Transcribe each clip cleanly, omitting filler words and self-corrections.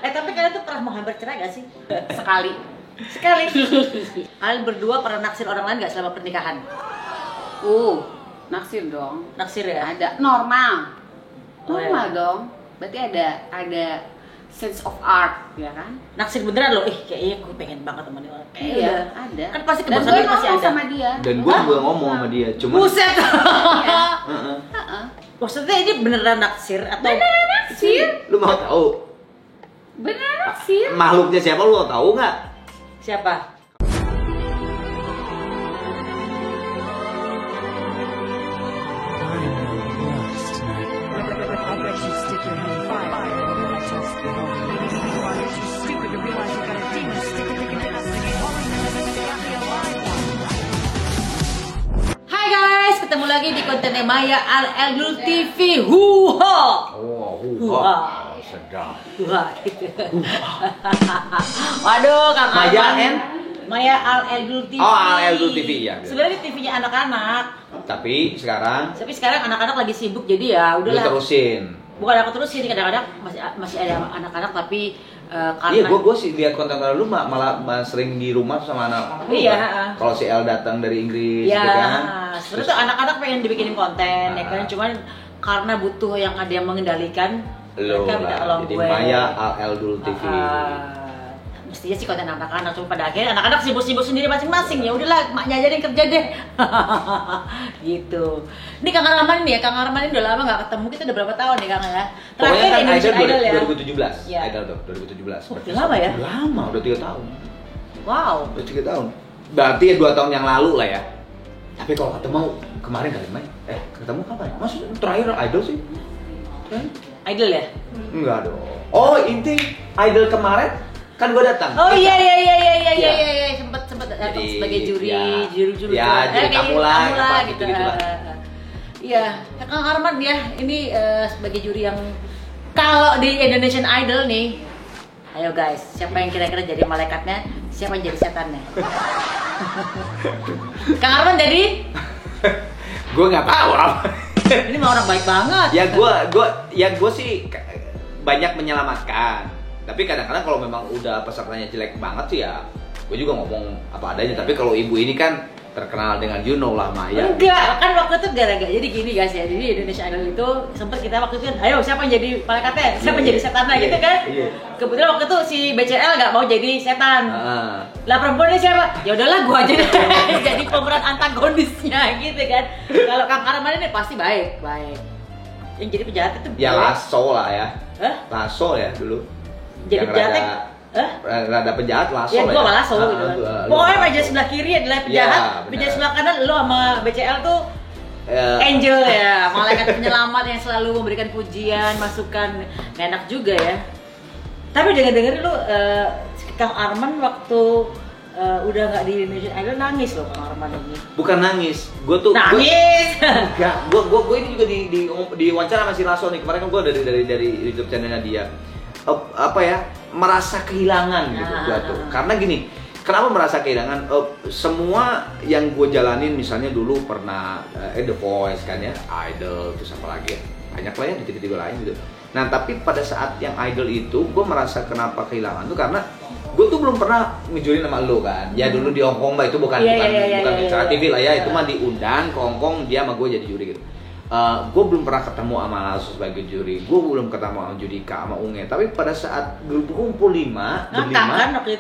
Tapi kalian tuh pernah menghambar cerai gak sih? Sekali. Kalian berdua pernah naksir orang lain gak selama pernikahan? Naksir dong. Naksir ya? Ada normal ya. dong. Berarti ada sense of art, ya kan? Naksir beneran loh, kayaknya gue pengen banget sama dia. Iya, ada. Kan pasti Dan kebosanan gue pasti ngomong ada. sama dia. Dan gue juga ngomong sama dia, cuma Buset! Iya. Maksudnya ini beneran naksir atau? Beneran naksir. lu mau tahu Beneran naksir. makhluknya siapa, lu mau tahu nggak? Siapa? Hai guys, ketemu lagi di kontennya Maya Al Eldul TV. Huha. Huha. Sedap. Huha gitu. Waduh, Kang Maya Arman. Maya Al Eldul TV. Oh, Al Eldul TV, ya. Sebenarnya TV-nya anak-anak. Tapi sekarang Anak-anak lagi sibuk jadi ya lu udahlah. terusin. Bukan aku terusin, kadang-kadang masih ada anak-anak tapi karena Iya, gue sih lihat konten lu malah sering di rumah sama anak. Iya. Kalau si El datang dari Inggris, ya, gitu kan. sebenarnya tuh anak-anak pengen dibikinin konten, ya kan? Cuman karena butuh yang ada yang mengendalikan, Lo mereka minta lah, tolong jadi gue. Maya Al Eldul TV. Mestinya sih konten anak-anak, cuma pada akhirnya anak-anak sibuk-sibuk sendiri masing-masing. Ya udahlah, maknya aja yang kerja deh. Gitu. Ini Kang Arman nih ya, Kang Arman ini udah lama nggak ketemu. Kita udah berapa tahun nih Kang ya? Pokoknya kan Indonesian Idol ya. 2017. Iya. Idol tuh 2017. Udah lama ya? Udah lama, udah 3 tahun. Wow. Udah 3 tahun. Berarti ya 2 tahun yang lalu lah ya. Tapi kalau ketemu kemarin kali main. Ketemu kapan? Maksudnya terakhir Idol sih? Idol ya? Enggak dong. Oh, inti Idol kemarin kan gue datang. Oh iya sempet datang Jadi, sebagai juri ya, jadi tamu lah, apa gitu. gitu lah. Iya, Kang Arman ya, ini sebagai juri yang kalau di Indonesian Idol nih, ayo guys, siapa yang kira-kira jadi malaikatnya, siapa yang jadi setannya? Kang Arman jadi? Gue nggak tahu apa. Ini mah orang baik banget. Gue sih banyak menyelamatkan. Tapi kadang-kadang kalau memang udah pesertanya jelek banget sih ya, gue juga ngomong apa adanya. Tapi kalau ibu ini kan terkenal dengan lah Maya. Enggak, kan waktu itu gara-gara jadi gini guys ya. Jadi Indonesia Idol itu sempat kita waktu itu kan, ayo siapa yang jadi malaikatnya, siapa yang jadi setannya gitu kan. Kebetulan waktu itu si BCL nggak mau jadi setan. Lah perempuannya siapa? Ya udahlah gua aja deh. Jadi pemeran antagonisnya gitu kan. Kalau Kang Arman ini pasti baik. Yang jadi penjahat itu Ya Lasso lah ya. Hah? Lasso ya dulu. Jadi Yang penjahatnya rada penjahat Lasso ya, ya. gua malah Lasso gitu kan. Pokoknya meja sebelah kiri adalah penjahat, Iya, meja benar. sebelah kanan lo sama BCL tuh Angel ya, malaikat penyelamat yang selalu memberikan pujian, masukan. Gak enak juga ya. Tapi dengar-dengar lu Kang Arman waktu udah nggak di Indonesian Idol nangis loh Kang Arman ini. Bukan nangis, gue tuh Nangis. Enggak, gue ini juga di wawancara sama si Lasso nih. Kemarin kan gue dari YouTube channelnya dia. Apa ya, merasa kehilangan gitu gue tuh. Karena gini, kenapa merasa kehilangan? Semua yang gue jalanin, misalnya dulu pernah The Voice kan ya, Idol, terus apa lagi, banyak lah ya di TV-TV lain gitu. Nah tapi pada saat yang Idol itu, gue merasa kenapa kehilangan tuh karena gue tuh belum pernah ngejurin sama lo kan. Ya dulu di Hongkong mbak, itu bukan acara TV lah ya, itu mah diundang ke Hongkong, dia sama gue jadi juri gitu. Gue belum pernah ketemu sama Lasso sebagai juri, gue belum ketemu sama Judika, sama Unge. Tapi pada saat kumpul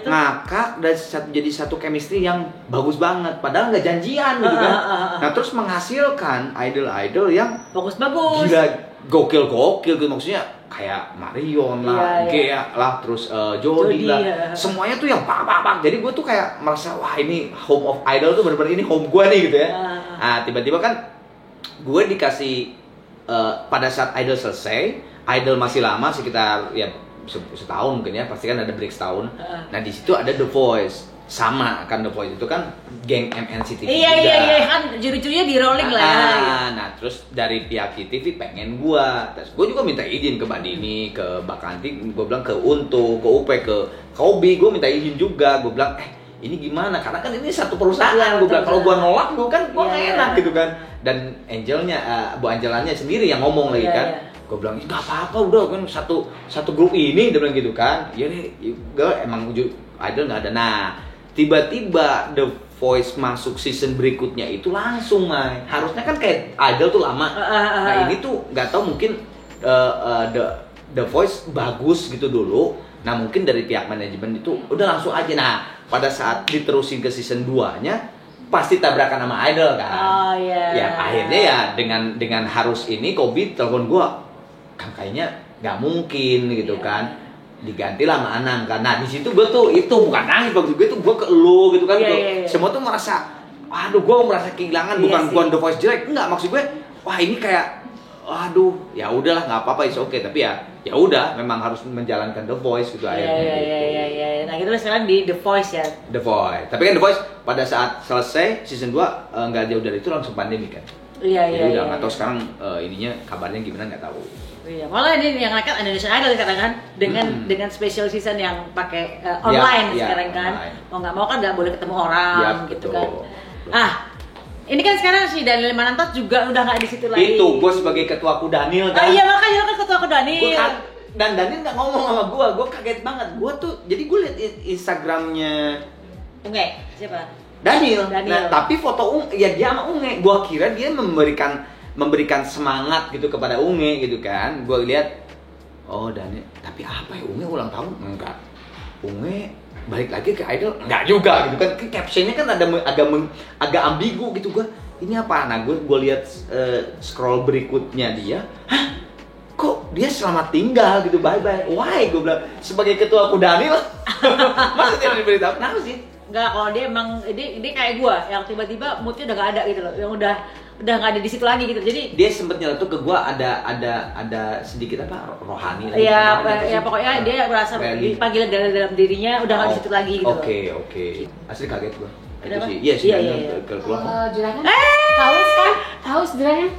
ngakak dan jadi satu chemistry yang bagus banget. Padahal nggak janjian gitu kan. Nah terus menghasilkan idol yang Bagus-bagus. gila, gokil gitu, maksudnya kayak Marion lah, Gea lah, terus Jody lah, semuanya tuh yang pak. Jadi gue tuh kayak merasa wah ini home of idol tuh bener-bener ini home gue nih gitu ya. Nah tiba-tiba kan gue dikasih pada saat Idol selesai, Idol masih lama sekitar ya setahun mungkin ya, pasti kan ada break setahun. Nah di situ ada The Voice, sama kan The Voice itu kan geng MNCTV juga. Iya kan juri-jurinya di rolling lah ya. Nah terus dari pihak TV pengen terus gue juga minta izin ke Mbak Dini, ke Mbak Kanti, gue bilang ke Untung, ke UP, ke Kobi, gue minta izin juga. Gue bilang ini gimana? Karena kan ini satu perusahaan. Gue bilang kalau gue nolak, gue kan gue nggak enak gitu kan. Dan Bu Angelanya sendiri yang ngomong lagi kan. Gue bilang, nggak apa-apa udah kan satu grup ini, dia bilang gitu kan. Iya nih, gue emang idol nggak ada. Nah, tiba-tiba The Voice masuk season berikutnya itu langsung main. Harusnya kan kayak idol tuh lama. Nah ini tuh nggak tahu mungkin The Voice bagus gitu dulu. Nah mungkin dari pihak manajemen itu udah langsung aja. Nah pada saat diterusin ke season 2-nya pasti tabrakan sama idol kan. Oh iya. Ya akhirnya ya dengan harus ini Kobe telepon gua, kan kayaknya nggak mungkin gitu kan. Digantilah sama Anang kan. Nah di situ gue tuh itu bukan nangis, maksud gue tuh gue ke elu gitu kan. Semua tuh merasa, aduh gue merasa kehilangan, bukan The Voice jelek, enggak, maksud gue wah ini kayak aduh ya udahlah nggak apa-apa, it's okay, tapi ya udah memang harus menjalankan The Voice gitu akhirnya. Iya. Nah gitu sekarang di The Voice ya. The Voice. Tapi kan The Voice pada saat selesai season 2 nggak jauh dari itu langsung pandemi kan. Iya. Udah nggak tahu sekarang ininya kabarnya gimana nggak tahu. Iya, malah ini yang nekat Indonesian Idol sekarang kan dengan special season yang pakai online sekarang kan. Mau nggak mau kan nggak boleh ketemu orang gitu kan. Ini kan sekarang si Daniel Manantot juga udah nggak di situ lagi. Itu gue sebagai ketuaku Daniel kan. Iya makanya lo kan ketuaku Daniel. Dan Daniel nggak ngomong sama gue kaget banget. Gue tuh jadi gue liat Instagramnya Unge, siapa? Daniel. Nah, tapi foto dia sama Unge. Gue kira dia memberikan semangat gitu kepada Unge gitu kan. Gue lihat, oh Daniel, tapi apa ya, Unge ulang tahun? Enggak. Unge balik lagi ke idol? Enggak juga gitu kan. Captionnya kan ada agak ambigu gitu. Gue ini apa? Nah gue lihat scroll berikutnya dia, hah? Kok dia selamat tinggal gitu, bye bye. Why? Gue bilang sebagai ketua aku Daniel. Masa dia diberitahu? Kenapa sih? Enggak, kalau dia emang dia kayak gua yang tiba-tiba moodnya udah gak ada gitu loh, yang udah nggak ada di situ lagi gitu. Jadi dia sempet nyeletuk ke gua ada sedikit apa rohani lagi. Iya, pokoknya dia merasa dipanggil dalam dirinya udah nggak di situ lagi gitu. Oke. Asli kaget gua. Kenapa? Itu sih. Iya sih. Iya. Keluar. Juragan? Haus kan? Haus juragan?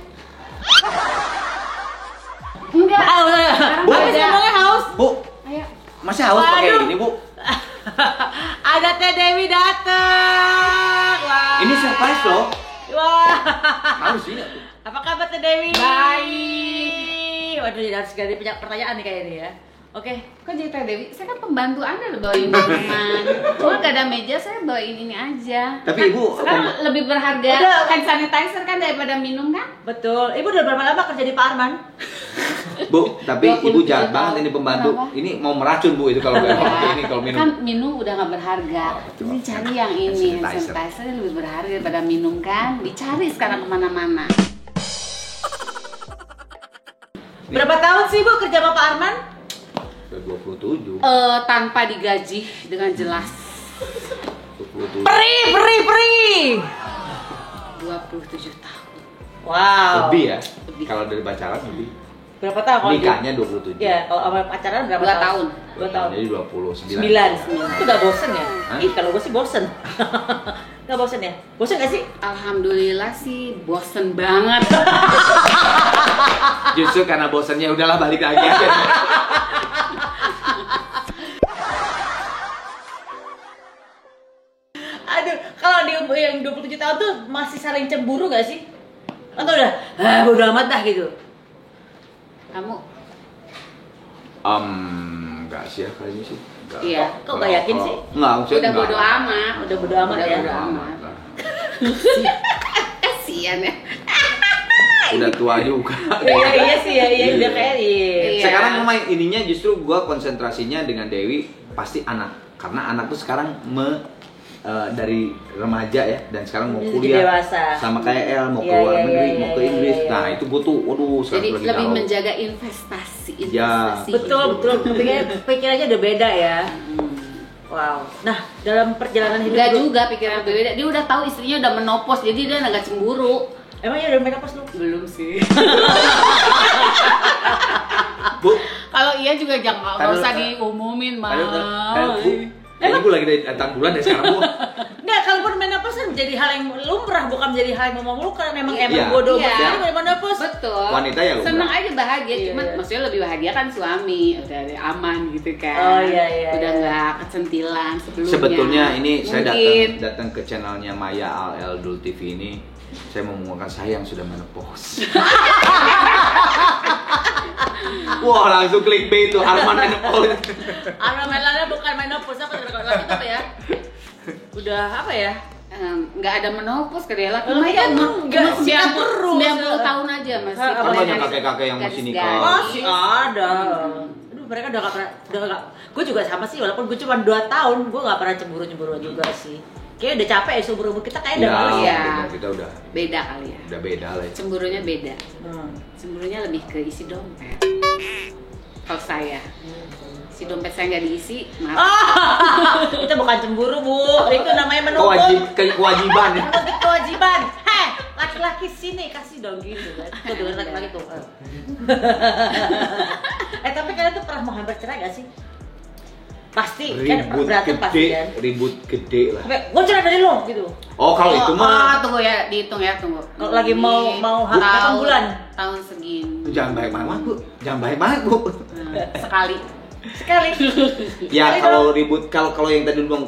Enggak. Bu, ngomongnya haus. Bu. Ayo. Masih haus pakai ini, Bu? Ada Teh Dewi datang. Wah. Ini surprise loh. Wah. Harus ini. Apa kabar Teh Dewi? Baik. Waduh, harus ganti pertanyaan nih kayaknya ya. Oke. Kok jadi Teh Dewi? Saya kan pembantu Anda loh bawain minuman. Cuma gak ada meja, saya bawain ini aja. Tapi kan, Ibu sekarang lebih berharga hand sanitizer kan daripada minum kan? Betul. Ibu udah berapa lama kerja di Pak Arman? Bu, tapi Ibu jahat banget ini pembantu. Kenapa? Ini mau meracun Bu itu kalau ini kalau minum. Kan minum udah gak berharga. Betul. Ini cari yang ini, hand Sanitizer. sanitizer lebih berharga daripada minum kan? Dicari sekarang kemana-mana. Berapa tahun sih Bu kerja sama Pak Arman? 27. Tanpa digaji dengan jelas. 27. Peri. 27 tahun. Wow. Lebih ya? Lebih. Kalau dari pacaran lebih. Berapa tahun? kalau Nikahnya 27. Ya, kalau sama pacaran berapa 2 tahun. 2 tahun. Jadi 29. 9. Itu gak bosen ya? Hah? Ih, kalau gue sih bosen. Gak bosen ya? Bosen gak sih? Alhamdulillah sih bosen banget. Justru karena bosannya udahlah balik lagi aja. Aduh, kalau di yang 27 tahun tuh masih saling cemburu gak sih? Atau udah, bodo amat dah gitu? Kamu Enggak sih ya kali ini sih. Enggak. Iya. Kok gak yakin sih? Enggak, maksudnya udah enggak. bodo amat. Udah bodo amat Udah ya? bodo amat. Kasian ya. Udah tua juga. Iya sih ya, iya udah kayak Iya. Sekarang memang ininya justru gua konsentrasinya dengan Dewi pasti anak. Karena anak tuh sekarang dari remaja ya dan sekarang mau Jadi kuliah dewasa. sama kayak El mau Iya, ke luar iya, negeri iya, mau ke iya, Inggris. iya. Nah itu gua tuh waduh Jadi sekarang lagi lebih galau. menjaga investasi. Ya. Betul. Pikirannya udah beda ya. Wow. Nah, dalam perjalanan hidup Enggak lu- juga pikiran beda. Dia udah tahu istrinya udah menopause, jadi dia agak cemburu. Emang ya udah menopause lu? Belum sih. Bu, Kalau iya juga jangan Taduh, usah diumumin, Mas. Bu, ini gua lagi datang bulan ya sekarang Bu. Nggak, kalaupun menopause kan menjadi hal yang lumrah, bukan menjadi hal yang memalukan. Memang Iya. bodoh Iya. banget menopause. Betul. Wanita ya lumrah. Senang aja bahagia, Iya, cuman iya. maksudnya lebih bahagia kan suami, udah aman gitu kan. Oh, iya, Udah iya. nggak kecentilan sebelumnya. Sebetulnya ini saya Mungkin. datang ke channelnya Maya Al Eldul TV ini saya mau mengumumkan saya yang sudah menopause. Wah, langsung clickbait tuh Arman menopause. Arman Maulana bukan menopause apa laki itu apa ya? Udah apa ya? Nggak ada menopause kali ya, laki Laki kan nggak sikat 90 tahun aja masih. Kan banyak garis- kakek-kakek yang masih nikah. garis-garis. Masih ada. Aduh, mereka udah gak pernah, gue juga sama sih, walaupun gue cuma 2 tahun, gue gak pernah cemburu-cemburu juga sih. Kayaknya udah capek ya, seumur-umur kita kayak udah males ya. Kita udah Beda kali ya. beda lah ya. Cemburunya beda. Hmm. Cemburunya lebih ke isi dompet. Kalau saya, si dompet saya nggak diisi, marah. Itu bukan cemburu, Bu. Itu namanya menuntut. Kewajiban ya. Menuntut kewajiban. Heh, laki-laki sini kasih dong gitu kan. Tuh dengerin laki-laki tuh. Tapi kalian tuh pernah mau hampir cerai gak sih? Pasti kan berantem pasti kan. Ribut gede lah. Gue cerai dari lo gitu. Oh, kalau itu mah tunggu ya, dihitung ya, tunggu. Kalau lagi mau tahun bulan. Tahun segini. jangan baik banget, Bu. Jangan baik banget, Bu. Sekali. Sekali. Ya Sekali kalau ribut kalau yang tadi lu bilang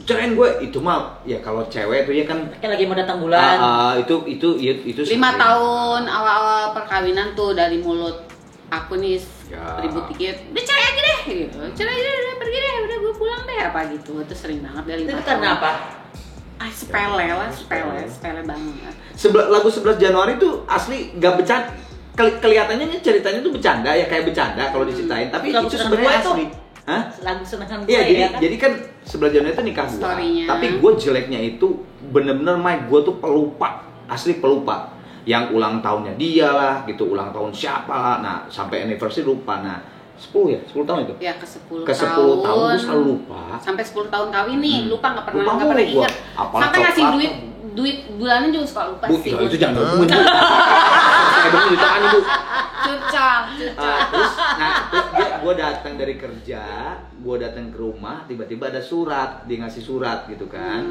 cerain gue itu mah ya kalau cewek tuh ya kan Lagi mau datang bulan. itu 5 sering. tahun awal-awal perkawinan tuh dari mulut aku nih Ya. ribut dikit, udah cerai aja deh gitu. Cerai aja udah pergi deh, udah gue pulang deh apa gitu. Itu sering banget dari 5 Itu tahun. karena apa? Sepele lah, sepele banget. Lagu 11 Januari tuh asli nggak bercanda. Kelihatannya ceritanya tuh bercanda ya kayak bercanda kalau diceritain, tapi Lagu itu senang sebenarnya gue tuh. asli. Hah? Lagu senangan gue Iya, ya kan? jadi kan 11 Januari itu nikah gua. Story-nya. Tapi gue jeleknya itu bener-bener gue tuh pelupa, asli pelupa. Yang ulang tahunnya dia lah, gitu, ulang tahun siapa lah. Nah, sampai anniversary lupa. Nah, 10 ya? 10 tahun itu? Ya ke 10 Ke 10 tahun gue selalu lupa. Sampai 10 tahun kawin nih, lupa nggak pernah Lupa nggak pernah mulu gua. ingat. Apalah Sampai ngasih coklat. duit bulanan juga suka lupa Bu, sih. ya, itu jangan ngomongin. Saya baru jutaan Bu. Curcol. Terus gue datang dari kerja, gue datang ke rumah, tiba-tiba ada surat, dia ngasih surat gitu kan.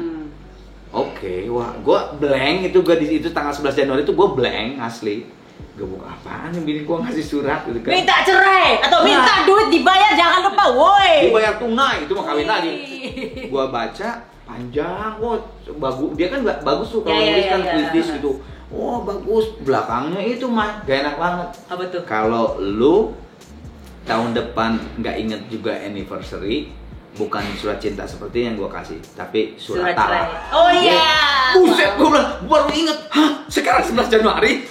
Oke, wah, gue blank itu gue di itu tanggal 11 Januari itu gue blank asli. Gue buka apaan yang bini gue ngasih surat gitu kan. Minta cerai atau minta duit dibayar, jangan lupa, woi. Dibayar tunai, itu mau kawin lagi. Wih. Gue baca panjang, wah bagus. Dia kan bagus tuh kalau Ya, nulis kan ya. puitis gitu. Oh bagus, belakangnya itu mah gak enak banget. Apa tuh? Kalau lu tahun depan nggak inget juga anniversary, bukan surat cinta seperti yang gue kasih, tapi surat talak. cerai. Oh iya. Buset, gue bilang baru inget. Hah, sekarang 11 Januari.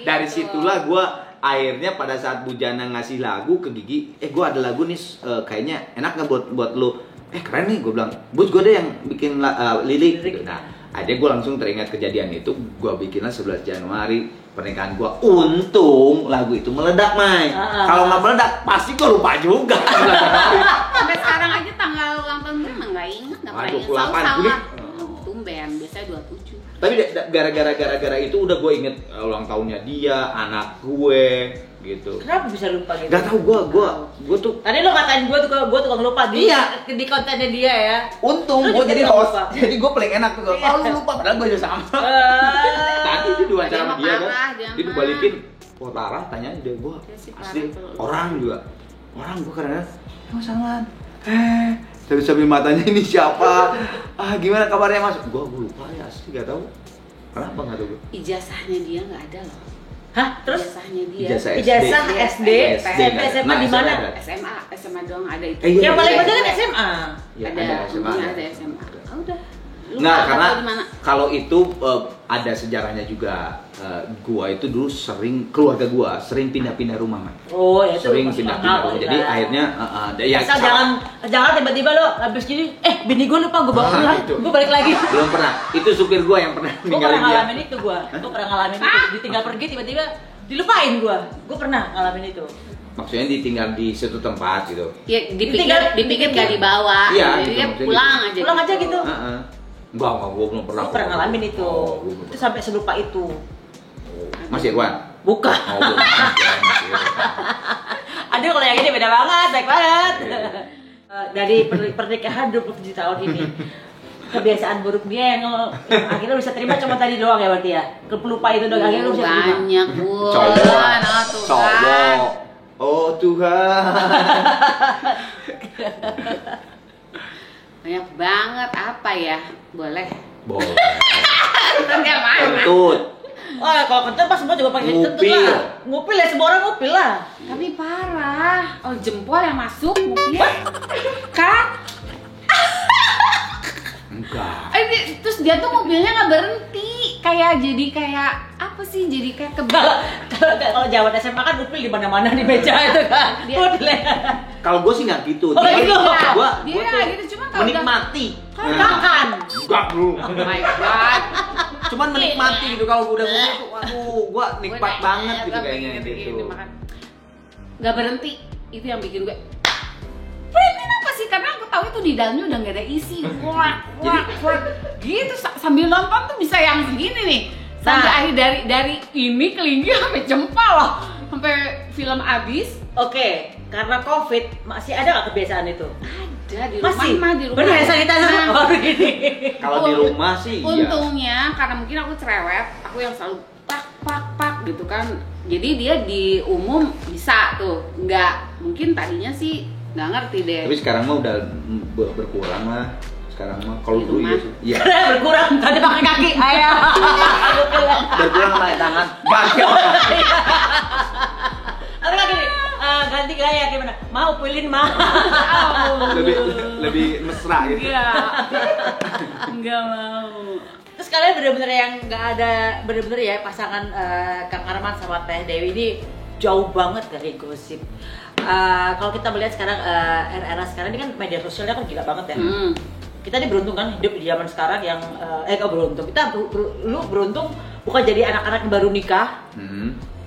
Dari situlah gue akhirnya pada saat Bu Jana ngasih lagu ke Gigi, gue ada lagu nih kayaknya enak nggak buat lu? Keren nih, gue bilang. Bud, gue deh yang bikin lirik. Gitu. Nah, akhirnya gue langsung teringat kejadian itu, gue bikinlah 11 Januari pernikahan gue. Untung lagu itu meledak, Mai. Kalau nggak meledak, pasti gue lupa juga. 11 Januari. Sampai sekarang aja tanggal ulang tahun gue emang nggak inget, nggak pernah inget. 28 Selalu Juli. salah. Tumben, biasanya 27. Tapi gara-gara itu udah gue inget ulang tahunnya dia, anak gue, gitu. Kenapa bisa lupa gitu? Gak tau gue tuh Tadi lo katain gue tukang lupa di, Iya. di kontennya dia ya. untung Lu gue juga jadi tukang host, lupa. jadi gue paling enak tuh. Iya. Lu lupa padahal gue juga sama. Tadi dia diwawancara sama dia kan, dia dibalikin. Wah parah, tanya dia gue Dia sih asli parah tuh. orang juga, orang gue kadang-kadang, Mas Salman, sambil matanya ini siapa? Gimana kabarnya Mas? Gue lupa ya asli gak tahu. Kenapa nggak tahu gue? Ijazahnya dia nggak ada loh. Hah? Terus Ijazahnya dia. ijazah SD, SMP, SMA di mana? SMA doang ada itu. Iya, Yang paling iya. penting kan SMA. Ya, ada SMA. ada SMA. Ah, udah. Lupa Nggak, nggak karena tahu di mana. kalau itu ada sejarahnya juga. Gua itu dulu keluarga gua sering pindah-pindah rumah, Man. Oh, ya itu Sering masuk pindah-pindah akal, rumah. Jadi kan. akhirnya ya Asal sama- jangan tiba-tiba lo habis gini, bini gue lupa gue bawa Ah, pulang, itu. gue balik lagi. belum pernah. Itu supir gua yang pernah Gue pernah ninggalin dia. ngalamin itu gue pernah ngalamin itu. Ditinggal pergi tiba-tiba dilupain gue pernah ngalamin itu. Maksudnya ditinggal di suatu tempat gitu. Ya Tinggal- dipikir nggak dibawa. Iya, Jadi gitu, dia maksudnya pulang aja. Pulang aja gitu. Enggak, gua belum pernah. Gue pernah ngalamin itu. Oh, gua belum Itu sampai selupa itu. Mas Irwan. Bukan. Oh, belum. Aduh kalau yang ini beda banget, baik banget. Dari pernikahan 27 tahun ini, kebiasaan buruk dia yang akhirnya lu bisa terima cuma tadi doang ya berarti ya? Pelupa itu doang akhirnya lu bisa terima. Banyak bu. Cowok. Cowok. Oh Tuhan. Banyak banget apa ya? Boleh. Boleh. Ntar nggak mana. Kentut. Oh, kalau kencan pas semua juga pakai kentut lah. Ngupil ya, semua orang ngupil lah. Tapi parah. Oh, jempol yang masuk ngupil. Kan? Enggak. Terus dia tuh mobilnya nggak berhenti, jadi kayak apa sih? Jadi kayak Kalau Jawa SMA kan ngupil di mana-mana di meja itu kan. Kalau gue sih nggak gitu. Oh, gitu. Gue dia gitu cuma kalau menikmati. Makan. Enggak bro. Oh my god. Cuman menikmati gitu kalau udah ngomong tuh, waduh, gue nikmat banget gitu kayaknya gitu. Nggak berhenti, itu yang bikin gue. Berhenti apa sih? Karena aku tahu itu di dalamnya udah nggak ada isi. Wah, gitu sambil nonton tuh bisa yang segini nih. Sampai akhir dari ini kelinci sampai jempol loh, sampai film habis. Oke, karena COVID masih ada nggak kebiasaan itu? Ada di rumah. Masih? Mah di rumah. Bener ya sanitizer oh begini. Kalau di rumah sih iya. Untungnya karena mungkin aku cerewet, aku yang selalu pak gitu kan. Jadi dia di umum bisa tuh, nggak mungkin tadinya sih nggak ngerti deh. Tapi sekarang mah udah berkurang lah. Sekarang mah kalau dulu iya sih. Iya. Berkurang tadi pakai kaki. Ayah. Berkurang pakai tangan. Gagal. Atau lagi nih, ganti gaya gimana? Mau pilih mah. lebih mesra gitu. Enggak mau. Terus kalian bener-bener yang nggak ada bener-bener ya pasangan Kang Arman sama Teh Dewi ini jauh banget dari gosip. Kalau kita melihat sekarang era sekarang ini kan media sosialnya kan gila banget ya. Kita ini beruntung kan hidup di zaman sekarang yang kok beruntung. Lu beruntung bukan jadi anak-anak yang baru nikah.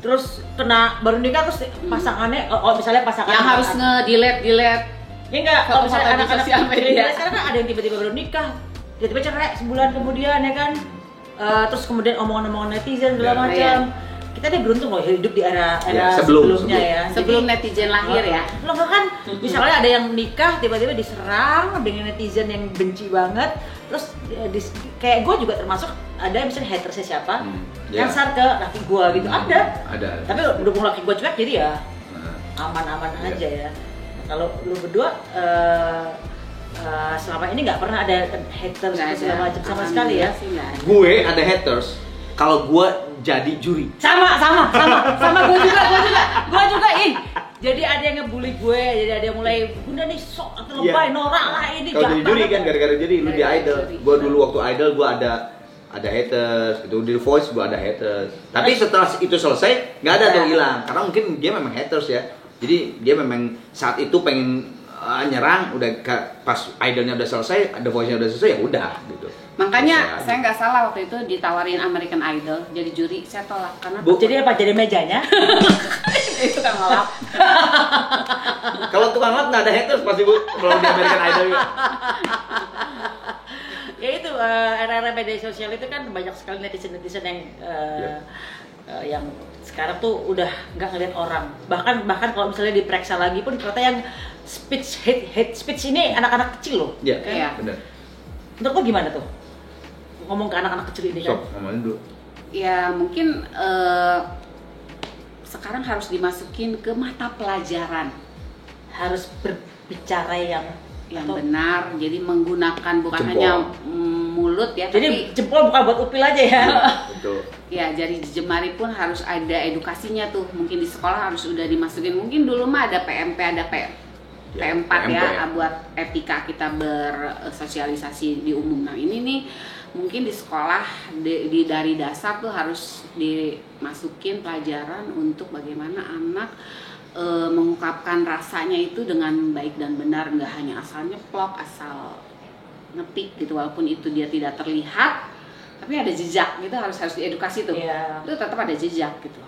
Terus kena baru nikah terus pasangannya misalnya pasangan yang harus nge-delete. Ya enggak, kalau misalnya Foto-foto di anak-anak sosial media. sekarang kan ada yang tiba-tiba baru nikah, tiba-tiba cerai sebulan kemudian ya kan. Terus kemudian omongan-omongan netizen segala macam. Kita nih beruntung loh hidup di era sebelumnya ya. Sebelum netizen lahir ya. Lo kan misalnya ada yang nikah tiba-tiba diserang dengan netizen yang benci banget. Terus kayak gue juga termasuk ada yang misalnya hatersnya siapa nyasar ke laki gue gitu. Ada. Tapi berhubung laki gue cuek jadi ya aman-aman aja ya. Kalau lu berdua selama ini nggak pernah ada haters segala macam sama sekali ya? Gue ada haters. Kalau gue jadi juri. Sama gue juga jadi ada yang ngebully gue, jadi ada yang mulai bunda nih sok atau lebay norak lah ini. Kalau jadi juri kan gara-gara jadi lu di Idol. Gue dulu waktu Idol gue ada haters, gitu di The Voice gue ada haters. Tapi setelah itu selesai nggak ada tuh hilang, karena mungkin dia memang haters ya. Jadi dia memang saat itu pengen nyerang, udah pas Idolnya udah selesai, The Voice-nya udah selesai ya udah gitu. Makanya saya nggak salah waktu itu ditawarin American Idol jadi juri, saya tolak karena jadi apa? Jadi mejanya? itu kan ngelap. Kalau tukang lap nggak ada haters pasti bu, kalau di American Idol. Ya itu era-era media sosial itu kan banyak sekali netizen yang yang sekarang tuh udah nggak ngeliat orang. Bahkan kalau misalnya diperiksa lagi pun ternyata yang hate speech ini anak-anak kecil loh. Iya, benar. Menurut lo gimana tuh? Ngomong ke anak-anak kecil ini kan? Ngomongin dulu. Ya mungkin sekarang harus dimasukin ke mata pelajaran. Harus berbicara yang benar, jadi menggunakan bukan jempol. Hanya mulut ya. Jadi jempol bukan buat upil aja ya. Betul. Ya, jari jemari pun harus ada edukasinya tuh. Mungkin di sekolah harus udah dimasukin. Mungkin dulu mah ada PMP, ada P4 ya, buat etika kita bersosialisasi di umum. Nah ini nih mungkin di sekolah dari dasar tuh harus dimasukin pelajaran untuk bagaimana anak mengungkapkan rasanya itu dengan baik dan benar, nggak hanya asal nyeplok, asal ngetik gitu, walaupun itu dia tidak terlihat tapi ada jejak gitu, harus diedukasi tuh. Itu tetap ada jejak gitu.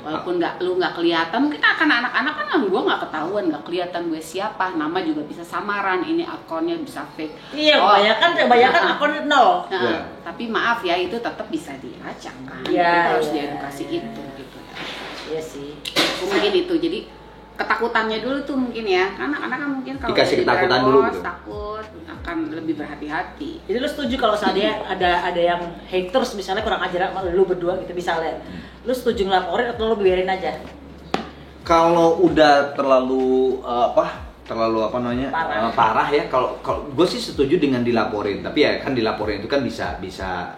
Walaupun lu nggak kelihatan, mungkin akan anak-anak kan gue nggak ketahuan, nggak kelihatan gue siapa, nama juga bisa samaran, ini akunnya bisa fake. Iya, kebanyakan akun nol. Tapi maaf ya, itu tetap bisa dilacak kan. Kita harus diedukasi itu gitu ya. Iya sih. Mungkin itu, jadi ketakutannya dulu tuh mungkin ya, karena anak kan mungkin kalau dikasih ketakutan dulu gitu. Takut akan lebih berhati-hati. Jadi lu setuju kalau saatnya ada yang haters misalnya kurang ajar sama lu berdua gitu misalnya, lu setuju ngelaporin atau lu biarin aja? Kalau udah terlalu parah ya. Kalau gue sih setuju dengan dilaporin, tapi ya kan dilaporin itu kan bisa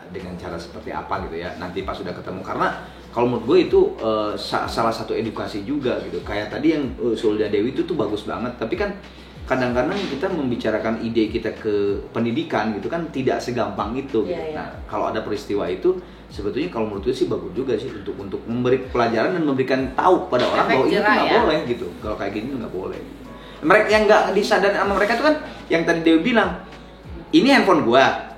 dengan cara seperti apa gitu ya, nanti pas sudah ketemu. Karena kalau menurut gue itu salah satu edukasi juga gitu. Kayak tadi yang Sulda Dewi itu tuh bagus banget, tapi kan kadang-kadang kita membicarakan ide kita ke pendidikan gitu kan tidak segampang itu gitu. Nah, kalau ada peristiwa itu sebetulnya kalau menurut gue sih bagus juga sih untuk memberi pelajaran dan memberikan tahu pada orang bahwa ini nggak boleh gitu. Kalau kayak gini nggak boleh. Mereka yang nggak disadari sama mereka tuh kan yang tadi Dewi bilang, ini handphone gua,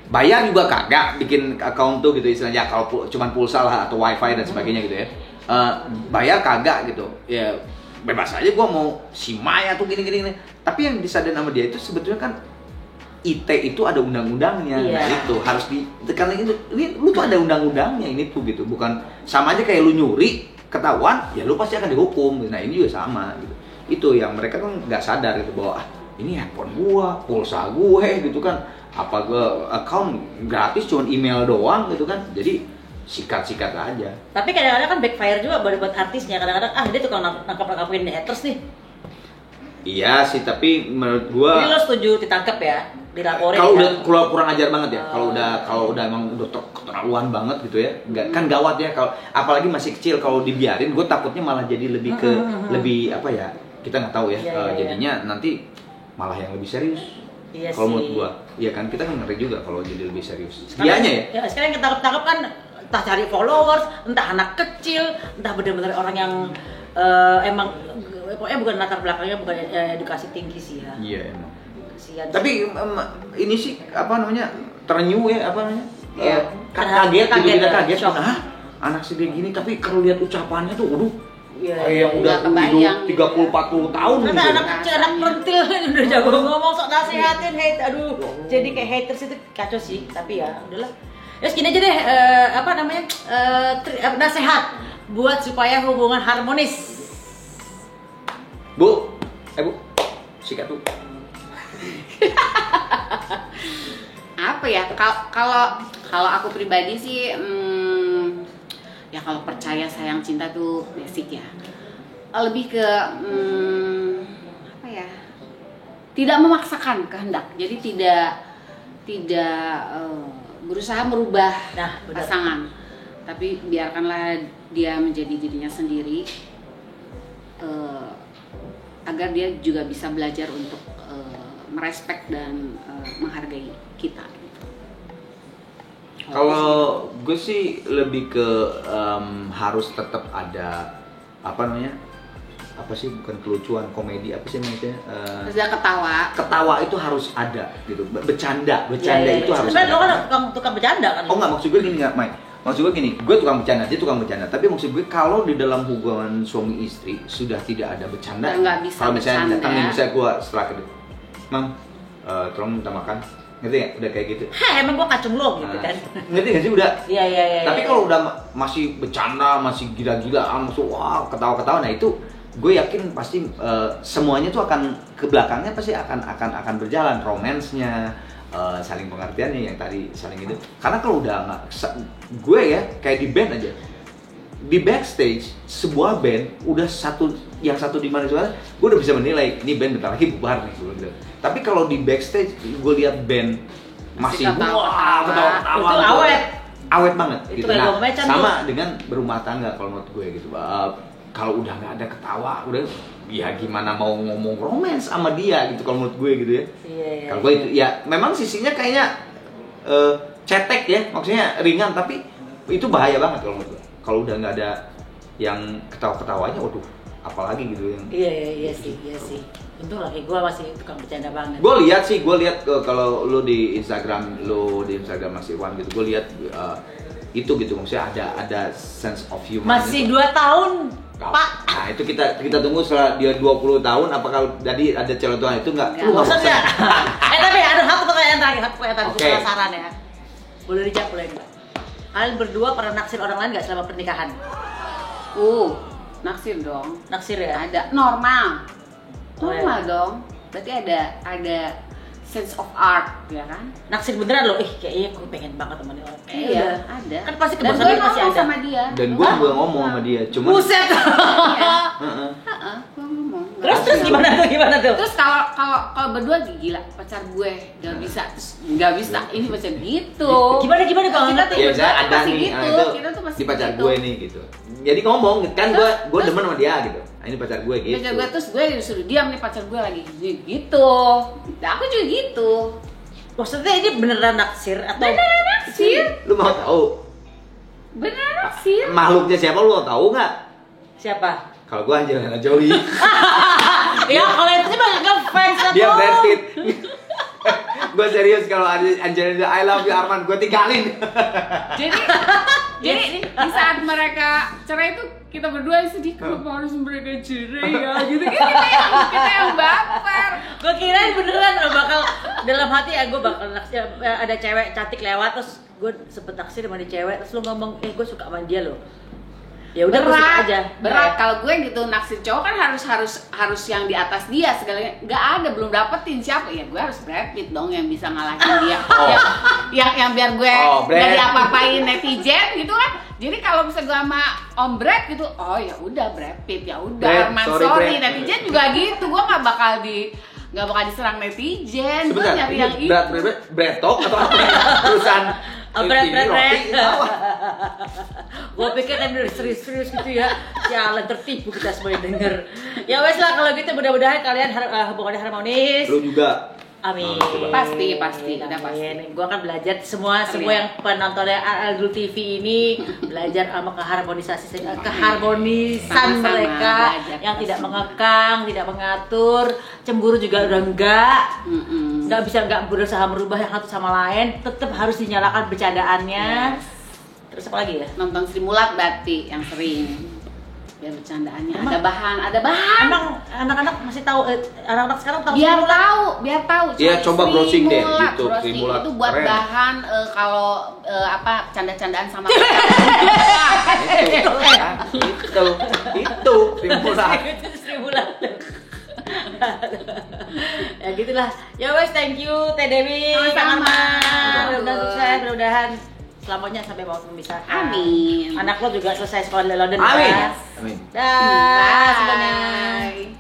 bayar juga kagak bikin account tuh gitu istilahnya, kalau cuman pulsa lah atau wifi dan sebagainya gitu ya, bayar kagak gitu ya. Bebas aja gue mau simai atau gini-gini. Tapi yang disadari sama dia itu sebetulnya kan IT itu ada undang-undangnya. Nah itu harus karena ini lu tuh ada undang-undangnya ini tuh gitu. Bukan sama aja kayak lu nyuri ketahuan ya lu pasti akan dihukum. Nah ini juga sama gitu. Itu yang mereka kan nggak sadar gitu bahwa ini handphone gua, pulsa gue gitu kan, apa gue account gratis cuman email doang gitu kan. Jadi sikat aja. Tapi kadang-kadang kan backfire juga buat artisnya. Kadang-kadang dia tukang nangkap-nangkapin haters nih. Iya sih, tapi menurut gua ini lo setuju ditangkap ya, dilaporin. Kalau udah kurang ajar banget ya. Kalau udah emang udah keterlaluan banget gitu ya. Kan gawat ya kalau apalagi masih kecil, kalau dibiarin gue takutnya malah jadi lebih ke lebih apa ya? Kita nggak tahu ya. Jadinya nanti malah yang lebih serius. Iya kalau menurut gua, iya kan kita kan ngeri juga kalau jadi lebih serius. Dianya ya. Sekarang yang ketangkep kan entah cari followers, entah anak kecil, entah benar-benar orang yang emang pokoknya bukan latar belakangnya bukan edukasi tinggi sih ya. Iya emang. Kasian. Tapi ini sih apa namanya terenyuh ya apa namanya? Iya. Kaget gitu, kita kaget. Hah? Anak segede gini tapi kalau lihat ucapannya tuh waduh. Kayak yang udah hidup 30-40 tahun gitu. Anak kecil, anak pentil udah jago ngomong sok nasihatin, aduh. Jadi kayak haters itu kacau sih, tapi ya udahlah. Ya segini aja deh, nasihat buat supaya hubungan harmonis. Bu, sikat tuh. Apa ya? Kalau aku pribadi sih, ya kalau percaya sayang cinta tuh basic ya. Lebih ke apa ya? Tidak memaksakan kehendak. Jadi tidak berusaha merubah pasangan, tapi biarkanlah dia menjadi dirinya sendiri, agar dia juga bisa belajar untuk merespek dan menghargai kita. Kalau gue sih lebih ke harus tetap ada bukan kelucuan, komedi, apa sih namanya? Harus ada ketawa itu harus ada gitu, bercanda itu harus ada. Lo kan tukang bercanda kan? Oh nggak, maksud gue gini nggak, Mike. Maksud gue gini, gue tukang bercanda, dia tukang bercanda. Tapi maksud gue kalau di dalam hubungan suami istri sudah tidak ada bercanda, kalau misalnya datang nih, misalnya gue setelah kedua, Mam, tolong minta makan, ngerti ya? Udah kayak gitu. Emang gue kacung lo gitu kan? Ngerti nggak sih udah? Iya. Tapi kalau udah masih bercanda, masih gila-gilaan, masuk wah ketawa-ketawa, nah itu gue yakin pasti semuanya tuh akan ke belakangnya pasti akan berjalan romansnya, saling pengertiannya yang tadi saling itu. Karena kalau udah nggak, gue ya kayak di band aja, di backstage sebuah band udah satu di mana soalnya gue udah bisa menilai ini band bentar lagi bubar nih gitu. Tapi kalau di backstage gue lihat band masih ketawa-ketawa itu awet banget itu gitu. Nah, sama dengan berumah tangga kalau menurut gue gitu. Kalau udah nggak ada ketawa, udah ya gimana mau ngomong romance sama dia gitu kalau menurut gue gitu ya. Kalau gue itu ya memang sisinya kayaknya cetek ya, maksudnya ringan, tapi itu bahaya banget kalau menurut gue. Kalau udah nggak ada yang ketawa-ketawanya, waduh, apalagi gitu yang. Iya sih. Untung lagi gue masih tukang bercanda banget. Gue lihat kalau lu di Instagram Mas Irwan gitu, gue lihat itu gitu, maksudnya ada sense of humor. Masih 2 tahun. Pak. Nah itu kita tunggu setelah dia 20 tahun apakah tadi ada celotehan itu nggak? Bosan ya? Tapi ada satu pertanyaan terakhir, aku penasaran ya. Boleh dijawab boleh enggak? Kalian berdua pernah naksir orang lain nggak selama pernikahan? Naksir dong. Naksir ya? Ada normal dong. Berarti ada sense of art ya kan? Naksir beneran loh, kayaknya gue pengen banget sama dia orang. Iya, ada. Kan pasti dan gue ngomong sama dia. Dan gue juga ngomong sama dia, cuma buset. Gue ngomong. Terus gimana tuh? Terus kalau berdua gila pacar gue nggak bisa ini pacar gitu. Gimana kalau ngerti? Ya misalnya ada nih, gitu. Kita tuh pasti di pacar gitu. gue nih gitu. Jadi ngomong kan gue demen sama dia gitu. Nah, ini pacar gue gitu. Pacar gue terus gue disuruh diam nih pacar gue lagi gitu. Nah, aku juga gitu. Maksudnya ini beneran naksir atau? Beneran naksir. Lu mau tahu? Beneran naksir. Makhluknya siapa lu tahu nggak? Siapa? Kalau gue Angelina Jolie. Ya kalau itu sih banyak ngefans atau? Dia Brad Pitt. Gue serius kalau Angelina, I love you Arman, gue tinggalin. Jadi di saat mereka cerai itu kita berdua sedih, kenapa harus mereka cerai ya gitu. Kita yang baper. Gue kirain beneran lo bakal dalam hati gue bakal naksir, ada cewek cantik lewat terus gue sempet naksir sama dia cewek terus lo ngomong gue suka sama dia lo. Ya udah berat. Kalau gue gitu naksir cowok kan harus yang di atas dia segalanya. Nggak ada, belum dapetin siapa ya, gue harus Brad Pitt dong yang bisa ngalahin dia. Yang biar gue nggak diapa-apain netizen gitu kan. Jadi kalau misalnya gue sama Om Brad gitu, oh ya udah Brad Pitt, ya udah Arman, sorry netizen juga gitu. Gue nggak bakal diserang netizen. Gue nyari yang itu. Brad Talk atau apa? Perusahaan Brad. Gue pikir kan udah serius gitu ya. Jalan tertipu kita semua yang denger. Ya wes lah kalau gitu, mudah-mudahan kalian hubungannya harmonis. Lu juga. Amin. Pasti, udah pasti. Gue akan belajar semua yang penontonnya Aldul TV ini belajar sama keharmonisan mereka yang tidak mengekang, tidak mengatur, cemburu juga udah nggak berusaha merubah yang satu sama lain, tetap harus dinyalakan bercandaannya. Terus apa lagi ya? Nonton Sri Mulat berarti yang sering. Biar bercandaannya ada bahan. Emang anak-anak masih tahu, anak-anak sekarang tahu? Biar tahu. Iya, coba browsing deh YouTube Sri Mulat. Itu buat bahan kalau canda-candaan sama itu Sri Mulat. Ya gitulah. Ya wes, thank you Teh Dewi. Sama-sama. Mudah-mudahan sukses, mudah-mudahan selamanya sampai mau memisahkan. Amin. Anak lo juga selesai sekolah di London. Amin. Ya. Amin. Dah semuanya. Bye.